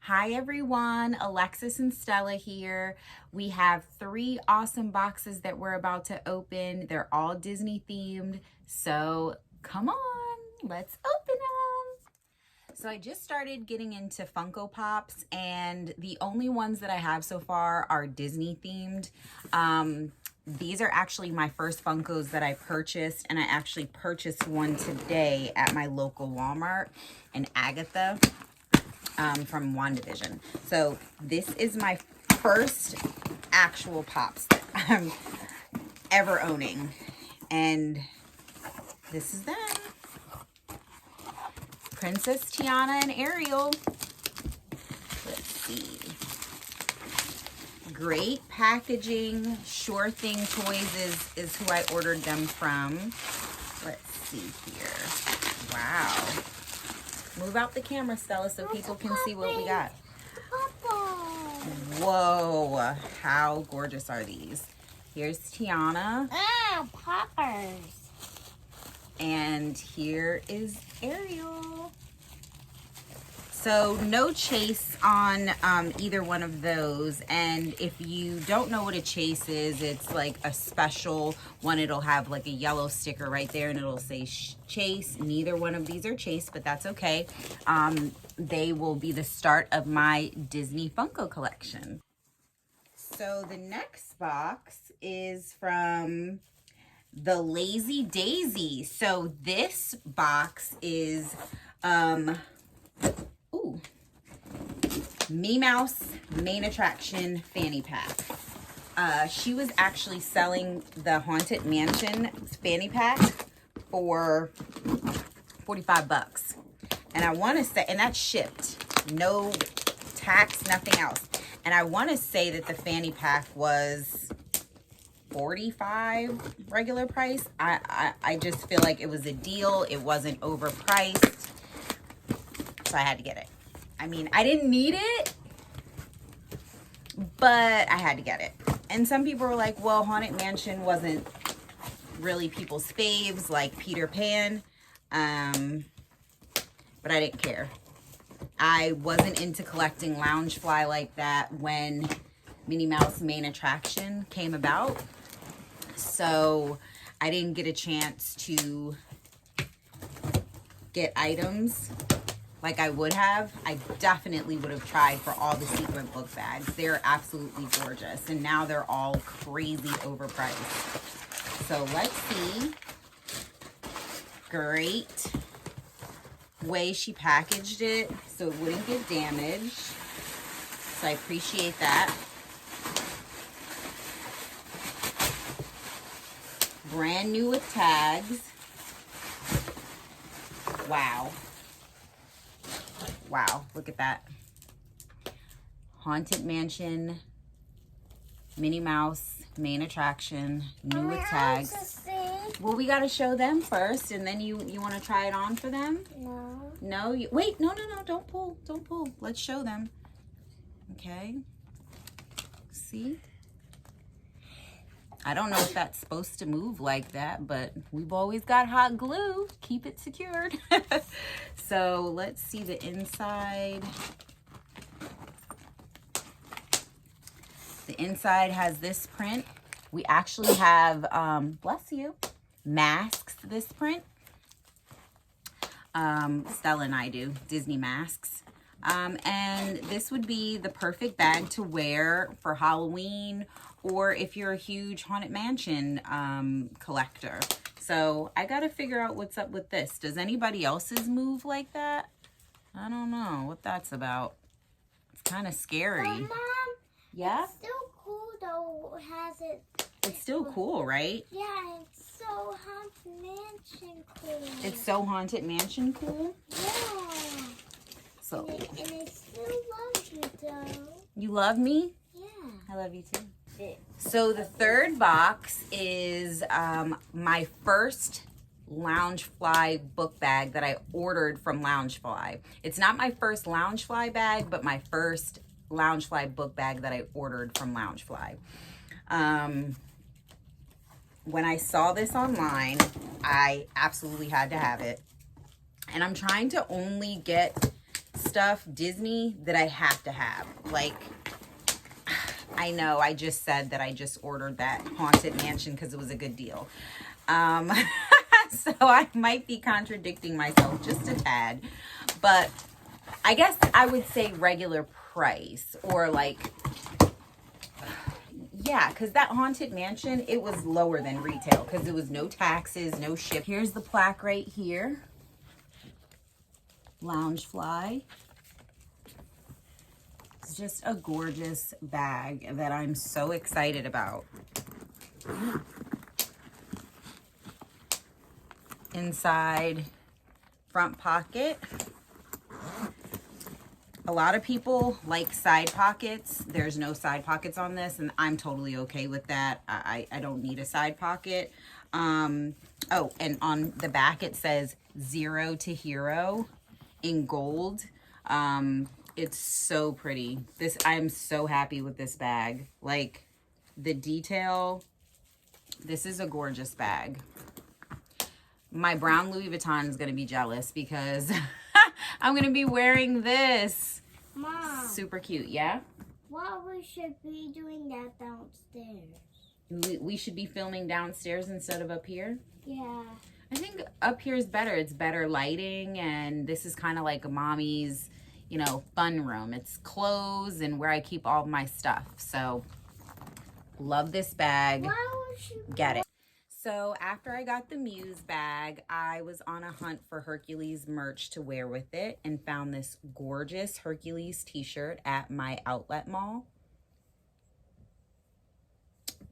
Hi everyone, Alexis and Stella here. We have 3 awesome boxes that we're about to open. They're all Disney themed, so come on, let's open them. So I just started getting into Funko Pops, and the only ones that I have so far are Disney themed. These are actually my first Funkos that I purchased, and I actually purchased one today at my local Walmart in Agatha. From WandaVision. So this is my first actual Pops that I'm ever owning. And this is them. Princess Tiana and Ariel. Let's see. Great packaging. Sure Thing Toys is who I ordered them from. Let's see here. Wow. Move out the camera, Stella, so people can see what we got. Whoa, how gorgeous are these? Here's Tiana. Ah, poppers. And here is Ariel. So no chase on either one of those. And if you don't know what a chase is, it's like a special one. It'll have like a yellow sticker right there and it'll say chase. Neither one of these are chase, but that's okay. They will be the start of my Disney Funko collection. So the next box is from the Lazy Daisy. So this box is Minnie Mouse Main Attraction Fanny Pack. She was actually selling the Haunted Mansion Fanny Pack for 45 bucks. And I want to say, and that's shipped. No tax, nothing else. And I want to say that the fanny pack was 45 regular price. I just feel like it was a deal. It wasn't overpriced. So I had to get it. I mean, I didn't need it, but I had to get it. And some people were like, well, Haunted Mansion wasn't really people's faves like Peter Pan. But I didn't care. I wasn't into collecting Loungefly like that when Minnie Mouse Main Attraction came about. So I didn't get a chance to get items like I would have. I definitely would have tried for all the sequin book bags. They're absolutely gorgeous. And now they're all crazy overpriced. So let's see. Great way she packaged it so it wouldn't get damaged. So I appreciate that. Brand new with tags. Wow. Wow, look at that. Haunted Mansion, Minnie Mouse, Main Attraction, new with tags. Well, we got to show them first, and then you want to try it on for them? No. No? Wait, no, don't pull. Don't pull. Let's show them. Okay. See? I don't know if that's supposed to move like that, but we've always got hot glue. Keep it secured. So let's see the inside. The inside has this print. We actually have, bless you, masks this print. Stella and I do, Disney masks. And this would be the perfect bag to wear for Halloween, or if you're a huge Haunted Mansion collector. So I got to figure out what's up with this. Does anybody else's move like that? I don't know what that's about. It's kind of scary. Mom, yeah? it's still cool though. Has it? It's still cool, right? Yeah, it's so Haunted Mansion cool. It's so Haunted Mansion cool? Yeah. So. And I still love you though. You love me? Yeah. I love you too. So the third box is my first Loungefly book bag that I ordered from Loungefly. It's not my first Loungefly bag, but my first Loungefly book bag that I ordered from Loungefly. When I saw this online, I absolutely had to have it. And I'm trying to only get stuff, Disney, that I have to have. Like, I know I just said that I just ordered that Haunted Mansion because it was a good deal. So I might be contradicting myself just a tad. But I guess I would say regular price, or like, yeah, because that Haunted Mansion, it was lower than retail because there was no taxes, no ship. Here's the plaque right here. Loungefly. It's just a gorgeous bag that I'm so excited about. Inside, front pocket. A lot of people like side pockets. There's no side pockets on this, and I'm totally okay with that. I don't need a side pocket. Oh, and on the back it says 0 to hero in gold. It's so pretty. I'm so happy with this bag. Like, the detail. This is a gorgeous bag. My brown Louis Vuitton is going to be jealous because I'm going to be wearing this. Mom. Super cute, yeah? Well, we should be doing that downstairs. We should be filming downstairs instead of up here? Yeah. I think up here is better. It's better lighting, and this is kind of like a mommy's, you know, fun room. It's clothes and where I keep all my stuff. So, love this bag. Why would you Get it. So after I got the Muse bag, I was on a hunt for Hercules merch to wear with it and found this gorgeous Hercules t-shirt at my outlet mall.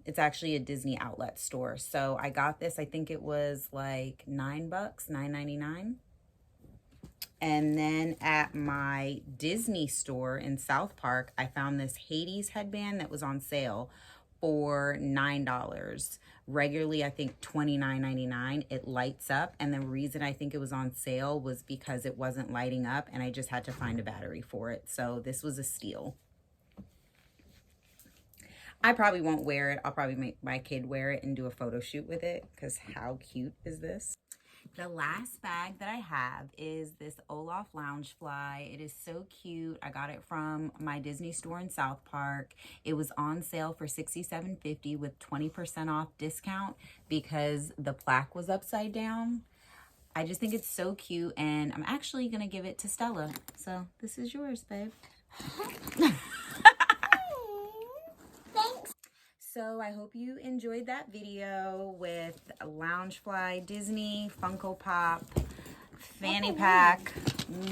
It's actually a Disney outlet store. So I got this, I think it was like $9, $9.99. And then at my Disney store in South Park, I found this Hades headband that was on sale for $9. Regularly, I think $29.99. It lights up, and the reason I think it was on sale was because it wasn't lighting up, and I just had to find a battery for it. So this was a steal. I probably won't wear it. I'll probably make my kid wear it and do a photo shoot with it, because how cute is this? The last bag that I have is this Olaf Loungefly. It is so cute. I got it from my Disney store in South Park. It was on sale for $67.50 with 20% off discount because the plaque was upside down. I just think it's so cute, and I'm actually going to give it to Stella. So this is yours, babe. Thanks. So I hope you enjoyed that video with Loungefly, Disney, Funko Pop, fanny pack,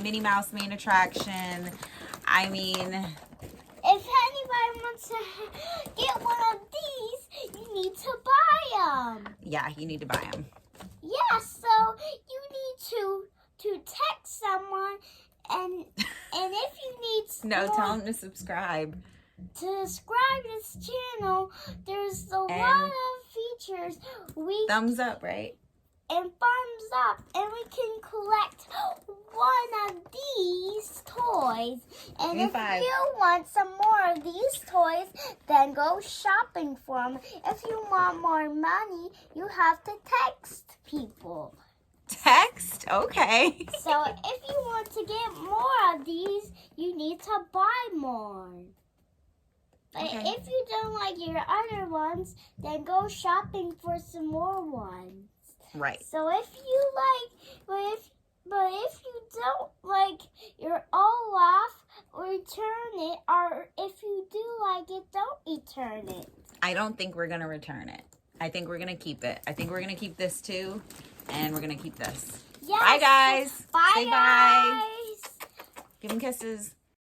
Minnie Mouse main attraction. I mean, if anybody wants to get one of these, you need to buy them. yeah, you need to buy them. Yeah, so you need to text someone, and if you need No, more, tell them to subscribe. to subscribe to this channel, there's a lot of features. Thumbs up, right? And thumbs up, and we can collect one of these toys. And if you want some more of these toys, then go shopping for them. If you want more money, you have to text people. Text? Okay. So if you want to get more of these, you need to buy more. But Okay. if you don't like your other ones, then go shopping for some more ones. Right. So if you like, but if you don't like your Olaf, return it. Or if you do like it, don't return it. I don't think we're going to return it. I think we're going to keep it. I think we're going to keep this too. And we're going to keep this. Yes. Bye, guys. Bye, Say guys. bye. Give them kisses.